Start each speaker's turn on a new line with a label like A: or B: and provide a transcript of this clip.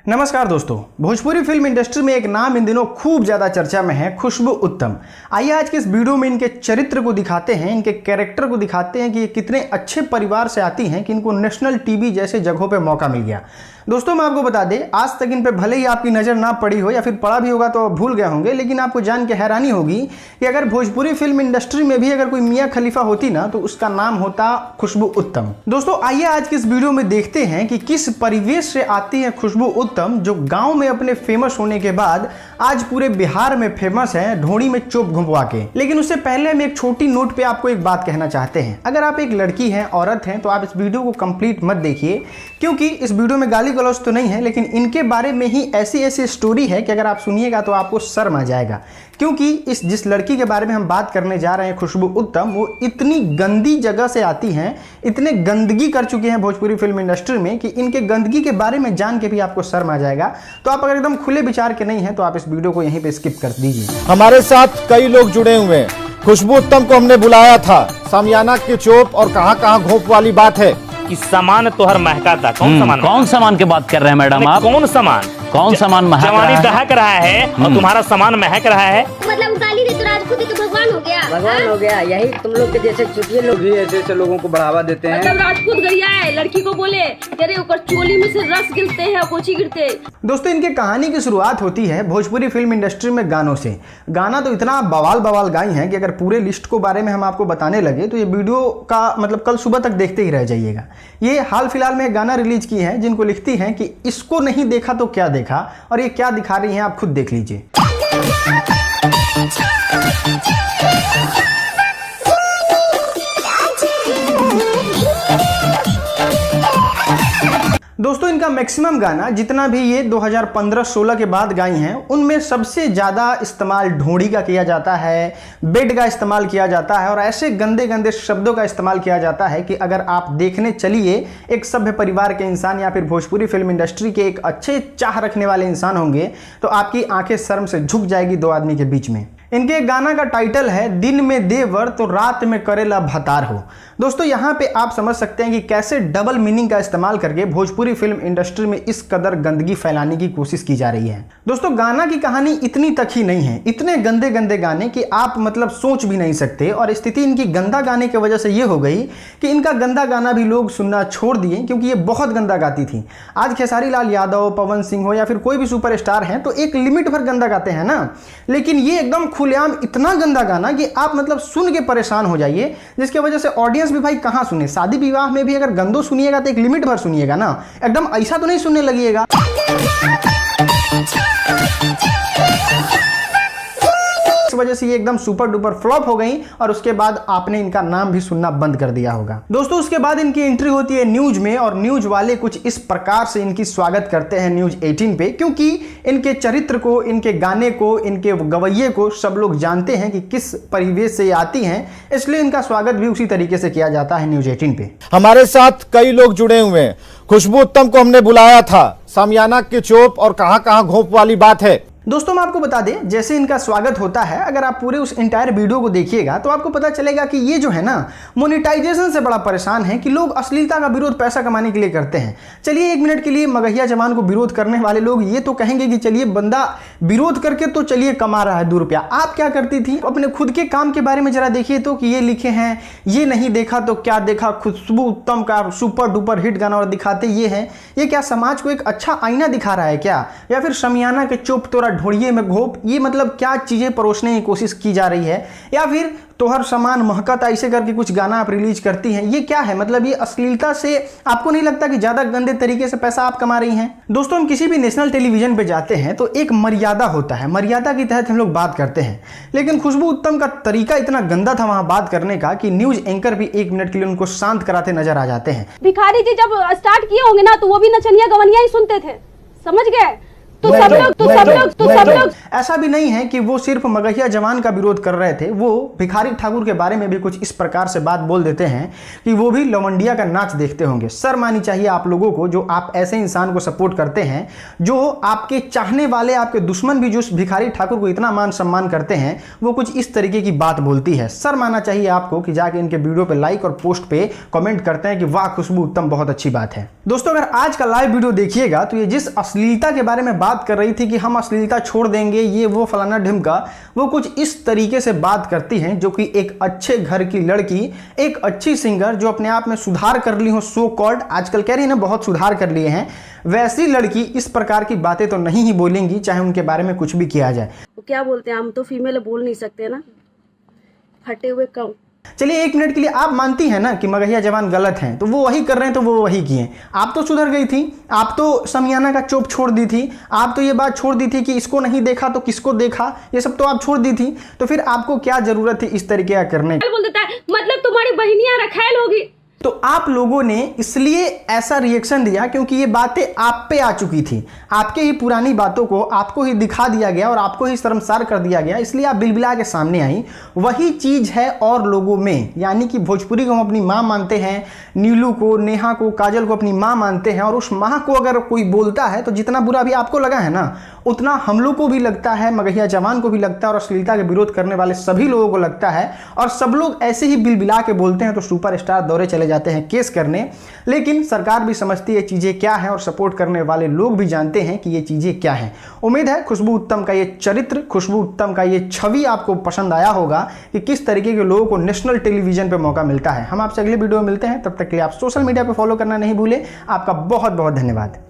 A: नमस्कार दोस्तों, Bhojpuri film industry में एक नाम इन दिनों खूब ज़्यादा चर्चा में है, खुशबू उत्तम। आइए आज के इस वीडियो में इनके चरित्र को दिखाते हैं, इनके कैरेक्टर को दिखाते हैं कि ये कितने अच्छे परिवार से आती हैं कि इनको नेशनल टीवी जैसे जगहों पे मौका मिल गया। दोस्तों मैं आपको बता दें, आज तक इन पे भले ही आपकी नज़र ना पड़ी हो या फिर पड़ा भी होगा तो भूल गए होंगे, लेकिन आपको जान के हैरानी होगी कि अगर भोजपुरी फिल्म इंडस्ट्री में भी अगर कोई मियाँ खलीफा होती ना तो उसका नाम होता खुशबू उत्तम। दोस्तों आइए आज के इस वीडियो में देखते हैं कि किस परिवेश से आती है खुशबू उत्तम, जो गांव में अपने फेमस होने के बाद आज पूरे बिहार में फेमस है ढोड़ी में चोप घुमवा के। लेकिन उससे पहले हम एक छोटी नोट पे आपको एक बात कहना चाहते हैं। अगर आप एक लड़की हैं, औरत हैं, तो आप इस वीडियो को कंप्लीट मत देखिए, क्योंकि इस वीडियो में गाली गलौज तो नहीं है, लेकिन इनके बारे में ही ऐसी ऐसी स्टोरी है कि अगर आप सुनिएगा तो आपको शर्म आ जाएगा। क्योंकि इस जिस लड़की के बारे में हम बात करने जा रहे हैं, खुशबू उत्तम, वो इतनी गंदी जगह से आती हैं, इतने गंदगी कर चुके हैं भोजपुरी फिल्म इंडस्ट्री में कि इनके गंदगी के बारे में जान के भी आपको शर्म आ जाएगा। तो आप अगर एकदम खुले विचार के नहीं हैं तो आप इस वीडियो को यहीं पे स्किप कर दीजिए।
B: हमारे साथ कई लोग जुड़े हुए हैं। खुशबू उत्तम को हमने बुलाया था। सामियाना की चोप और कहां घोप वाली बात है
C: कि सामान तोहर महका था।
D: कौन सामान की बात कर रहे हैं मैडम आप?
C: कौन सामान
D: महक
C: जवानी दहक रहा है और तुम्हारा सामान महक रहा है।
E: मतलब गाली दे तो राजपूत ही तो भगवान हो गया।
F: भगवान हो गया। यही तुम लोग के जैसे चुटिए लोग ही ऐसे लोगों को बढ़ावा देते हैं।
G: मतलब राजपूत गरिया है, लड़की को बोले तेरे ऊपर चोली में से रस गिरते हैं, कोची गिरते।
A: दोस्तों इनके कहानी की शुरुआत होती है भोजपुरी फिल्म इंडस्ट्री में गानों से। गाना तो इतना बवाल गाई हैं कि अगर पूरे लिस्ट को बारे में हम आपको बताने लगे तो ये वीडियो का मतलब कल सुबह तक देखते ही रह जाइएगा। ये हाल फिलहाल में एक गाना रिलीज की है जिनको लिखती हैं कि इसको नहीं देखा तो क्या देखा, और ये क्या दिखा रही हैं आप खुद देख लीजिए। दोस्तों इनका मैक्सिमम गाना जितना भी ये 2015-16 के बाद गाई हैं, उनमें सबसे ज़्यादा इस्तेमाल ढोड़ी का किया जाता है, बेड का इस्तेमाल किया जाता है और ऐसे गंदे गंदे शब्दों का इस्तेमाल किया जाता है कि अगर आप देखने चलिए एक सभ्य परिवार के इंसान या फिर भोजपुरी फिल्म इंडस्ट्री के एक अच्छे चाह रखने वाले इंसान होंगे तो आपकी आंखें शर्म से झुक जाएगी दो आदमी के बीच में। इनके गाना का टाइटल है दिन में देवर तो रात में करेला भतार हो। दोस्तों यहाँ पे आप समझ सकते हैं कि कैसे डबल मीनिंग का इस्तेमाल करके भोजपुरी फिल्म इंडस्ट्री में इस कदर गंदगी फैलाने की कोशिश की जा रही है। दोस्तों गाना की कहानी इतनी तक ही नहीं है, इतने गंदे गंदे गाने कि आप मतलब सोच भी नहीं सकते। और स्थिति इनकी गंदा गाने की वजह से ये हो गई कि इनका गंदा गाना भी लोग सुनना छोड़ दिए, क्योंकि ये बहुत गंदा गाती थी। आज खेसारी लाल यादव, पवन सिंह हो या फिर कोई भी सुपरस्टार हैं तो एक लिमिट भर गंदा गाते हैं ना, लेकिन ये एकदम खुलेआम इतना गंदा गाना कि आप मतलब सुन के परेशान हो जाइए, जिसकी वजह से ऑडियंस भी भाई कहां सुने। शादी विवाह में भी अगर गंदो सुनिएगा तो एक लिमिट भर सुनिएगा ना, एकदम ऐसा तो नहीं सुनने लगिएगा। इस वजह से ये एकदम सुपर डुपर फ्लॉप हो गई और उसके बाद आपने इनका नाम भी सुनना बंद कर दिया होगा। दोस्तों उसके बाद इनकी एंट्री होती है न्यूज में, और न्यूज वाले कुछ इस प्रकार से इनकी स्वागत करते हैं न्यूज 18 पे, क्योंकि इनके चरित्र को, इनके गाने को, इनके गवैये को सब लोग जानते हैं कि किस परिवेश से आती हैं, इसलिए इनका स्वागत भी उसी तरीके से किया जाता है न्यूज 18 पे।
B: हमारे साथ कई लोग जुड़े हुए हैं। खुशबू उत्तम को हमने बुलाया था। सामियाना की चोप और कहां घोप वाली बात है।
A: दोस्तों मैं आपको बता दें, जैसे इनका स्वागत होता है, अगर आप पूरे उस इंटायर वीडियो को देखिएगा तो आपको पता चलेगा कि ये जो है ना मोनेटाइजेशन से बड़ा परेशान है कि लोग अश्लीलता का विरोध पैसा कमाने के लिए करते हैं। चलिए एक मिनट के लिए मगहिया जवान को विरोध करने वाले लोग ये तो कहेंगे कि चलिए बंदा विरोध करके तो चलिए कमा रहा है 2 रुपया। आप क्या करती थी अपने खुद के काम के बारे में जरा देखिए तो, कि ये लिखे हैं ये नहीं देखा तो क्या देखा, खुशबू उत्तम का सुपर डुपर हिट गाना और दिखाते ये है। ये क्या समाज को एक अच्छा आईना दिखा रहा है क्या? या फिर सामियाना के चुप तोरा ढोड़िए में घोप, ये मतलब क्या चीजें परोसने की कोशिश की जा रही है? या फिर तोहर सामान महकता ऐसे करके कुछ गाना आप रिलीज करती हैं, ये क्या है? मतलब ये अश्लीलता से आपको नहीं लगता कि ज्यादा गंदे तरीके से पैसा आप कमा रही हैं? दोस्तों हम किसी भी नेशनल टेलीविजन पे जाते हैं तो एक मर्यादा होता है, मर्यादा के तहत हम लोग बात करते हैं, लेकिन खुशबू उत्तम का तरीका इतना गंदा था वहां बात करने का कि न्यूज एंकर भी 1 मिनट के लिए उनको शांत कराते नजर आ जाते हैं।
G: भिखारी जी जब स्टार्ट किए होंगे ना तो वो भी नचनिया गवनिया ही सुनते थे, समझ गए?
A: ऐसा भी नहीं है कि वो सिर्फ मगहिया जवान का विरोध कर रहे थे, वो भिखारी ठाकुर के बारे में भी कुछ इस प्रकार से बात बोल देते हैं कि वो भी लवंडिया का नाच देखते होंगे। शर्म आनी चाहिए आप लोगों को, जो आप ऐसे इंसान को सपोर्ट करते हैं, जो आपके चाहने वाले, आपके दुश्मन भी जो उस भिखारी ठाकुर को इतना मान सम्मान करते हैं, वो कुछ इस तरीके की बात बोलती है। शर्म आना चाहिए आपको कि जाके इनके वीडियो पे लाइक और पोस्ट पे कमेंट करते हैं कि वाह खुशबू उत्तम बहुत अच्छी बात है। दोस्तों अगर आज का लाइव वीडियो देखिएगा तो ये जिस अश्लीलता के बारे में बात कर रही थी कि हम अश्लीलता छोड़ देंगे, ये वो फलाना ढिमका, वो कुछ इस तरीके से बात करती हैं जो कि एक अच्छे घर की लड़की, एक अच्छी सिंगर जो अपने आप में सुधार कर ली हो, सो कॉल्ड आजकल कह रही है ना बहुत सुधार कर लिए हैं, वैसी लड़की इस प्रकार की बातें तो नहीं ही बोलेंगी, चाहे उनके बारे में कुछ भी किया जाए।
G: वो क्या बोलते हैं, हम तो फीमेल बोल नहीं सकते ना, फटे हुए कम।
A: चलिए एक मिनट के लिए आप मानती हैं ना कि मगहिया जवान गलत हैं, तो वो वही कर रहे हैं तो वो वही किए। आप तो सुधर गई थी, आप तो समियाना का चोप छोड़ दी थी, आप तो ये बात छोड़ दी थी कि इसको नहीं देखा तो किसको देखा, ये सब तो आप छोड़ दी थी, तो फिर आपको क्या जरूरत थी इस तरीके का करने की?
G: बोल देता है मतलब तुम्हारी बहनियां रखैल होगी।
A: तो आप लोगों ने इसलिए ऐसा रिएक्शन दिया क्योंकि ये बातें आप पे आ चुकी थी, आपके ही पुरानी बातों को आपको ही दिखा दिया गया और आपको ही शर्मसार कर दिया गया, इसलिए आप बिलबिला के सामने आई। वही चीज है और लोगों में, यानी कि भोजपुरी को हम अपनी माँ मानते हैं, नीलू को, नेहा को, काजल को अपनी माँ मानते हैं, और उस माँ को अगर कोई बोलता है तो जितना बुरा भी आपको लगा है ना, उतना हम लोग को भी लगता है, मगहिया जवान को भी लगता है, और अश्लीलता के विरोध करने वाले सभी लोगों को लगता है, और सब लोग ऐसे ही बिलबिला के बोलते हैं तो सुपरस्टार दौरे चले जाते हैं केस करने। लेकिन सरकार भी समझती है चीजें क्या हैं और सपोर्ट करने वाले लोग भी जानते हैं कि ये चीजें क्या हैं। उम्मीद है खुशबू उत्तम का ये चरित्र, खुशबू उत्तम का ये छवि आपको पसंद आया होगा कि किस तरीके के लोगों को नेशनल टेलीविजन पे मौका मिलता है। हम आपसे अगले वीडियो में मिलते हैं, तब तक के लिए आप सोशल मीडिया पे फॉलो करना नहीं भूलें। आपका बहुत बहुत धन्यवाद।